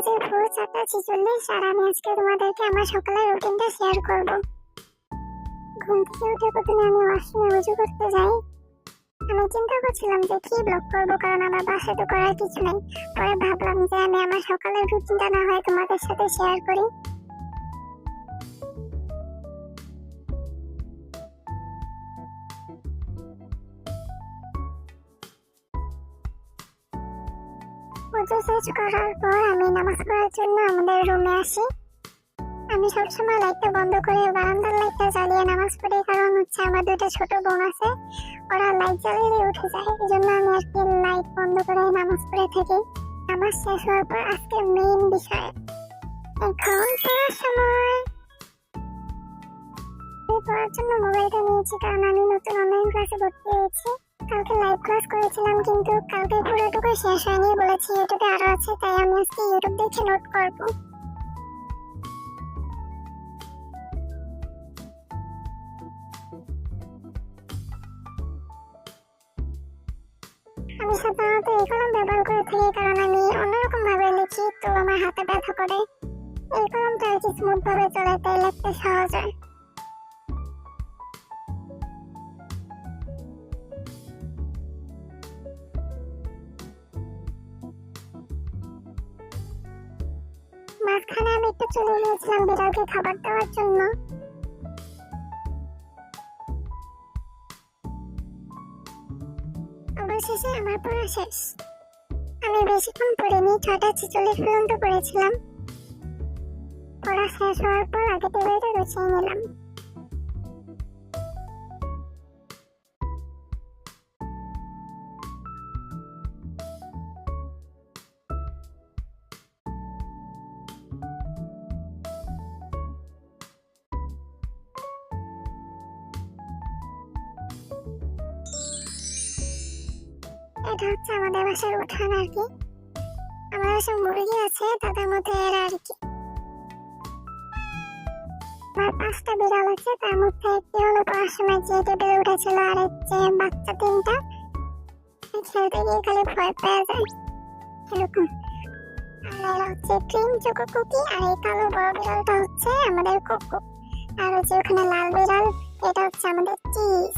বাজে ভোর 4:46 আর আমি আজকে তোমাদেরকে আমার সকালের রুটিনটা শেয়ার করব। ঘুম থেকে উঠে প্রথমে আমি ওয়াশরুমে উজু করতে যাই। আমি চিন্তা করছিলাম যে কি ব্লগ করবো, কারণ আমার বাসায় তো করার কিছু নেই। পরে ভাবলাম যে আমি আমার সকালের রুটিনটা না হয় তোমাদের সাথে শেয়ার করি। উজু শেষ করার পর আমি নামাজ পড়ার জন্য আমাদের রুমে আসি। আমি সবসময় লাইটটা বন্ধ করে বারান্দার লাইটটা জ্বালিয়ে নামাজ পড়ি, কারণ আমার দুটো ছোট বোন আছে, ওরা লাইট জ্বালিয়ে উঠে যায়। এই জন্য আমি আজকে লাইট বন্ধ করে নামাজ পড়ে থাকি। নামাজ শেষ হওয়ার পর আজকে মেইন বিষয়, এখন পড়ার সময়। পড়ার জন্য মোবাইলটা নিয়েছি, কারণ আমি নতুন অনলাইন ক্লাসে ভর্তি হয়েছি। কালকে লাইভ ক্লাস করেছিলাম, কিন্তু কালকে পুরোটুকু শেষ হয়নি, বলেছি ইউটিউবে আরো আছে, তাই আমি আজকে ইউটিউব দেখে নোট করবো। আমি সাধারণত এই কলম ব্যবহার করে থাকি, কারণ আমি অন্যরকম ভাবে লিখি, তো আমার হাতে ব্যথা করে। এই কলমটা আর কি স্মুথ ভাবে চলে, তাই লিখতে সহজ হয়। মাঝখানে আমি একটু চলে গিয়েছিলাম বিড়ালকে খাবার দেওয়ার জন্য। অবশেষে আমার পড়া শেষ। আমি বেশিক্ষণ পড়িনি, 6:46 পর্যন্ত পড়েছিলাম। পড়া শেষ হওয়ার পর আগে টেবিলটা গুছিয়ে নিলাম। এটা হচ্ছে আমাদের বাসার উঠান আর কি। আমাদের সব মুরগি আছে, তাদের মধ্যে এরা আর কি। আমার 5টা বিড়াল আছে, তার মধ্যে একটি হলো পড়ার সময় যে টেবিলে উঠেছিল, আর হচ্ছে বাচ্চা 3টা খেলতে গিয়ে খালি ভয় পেয়ে যায় এরকম। আর এরা হচ্ছে ক্রিম চোকো কুকি, আর এই কালো বড় বিড়ালটা হচ্ছে আমাদের কোকো, আর হচ্ছে ওখানে লাল বিড়াল, এটা হচ্ছে আমাদের চিজ।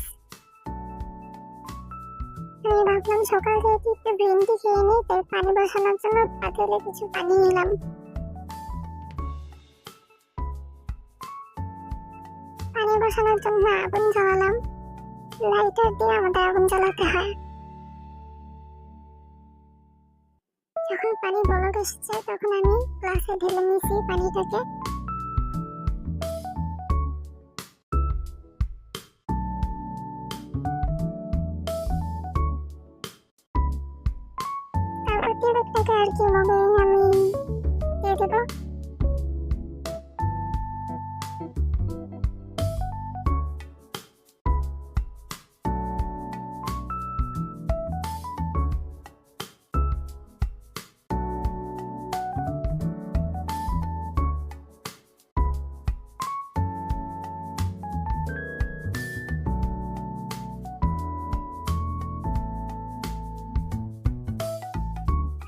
আমি ভাবলাম সকাল থেকে একটু গ্রিন টি খেয়ে নিই, তাই পানি বসানোর জন্য পাতিলে কিছু পানি নিলাম। পানি বসানোর জন্য আগুন জ্বালালাম। লাইটার দিয়ে আমাদের আগুন জ্বালাতে হয়। যখন পানি বলক এসেছে, তখন আমি গ্লাসে ঢেলে নিয়েছি পানিটাকে। তারপর টিউবটাকে আর কি মগে আমি দিয়ে দেবো।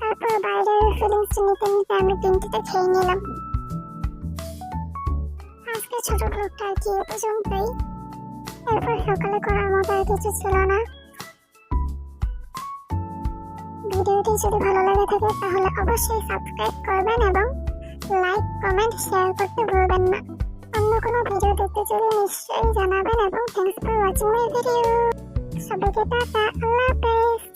তারপর বাইরের ফিলিংস নিতে নিতে আমি পিন্টিটা খেয়ে নিলাম। আজকে ছোট ব্লগটা আর কি এ পর্যন্তই। এরপর সকালে করার মতো আর কিছু ছিল না। ভিডিওটি যদি ভালো লেগে থাকে তাহলে অবশ্যই সাবস্ক্রাইব করবেন এবং লাইক কমেন্ট শেয়ার করতে ভুলবেন না। অন্য কোনো ভিডিও দেখতে চাইলে নিশ্চয়ই জানাবেন, এবং thanks for watching my video. সবাইকে টাটা, আল্লাহ হাফেজ।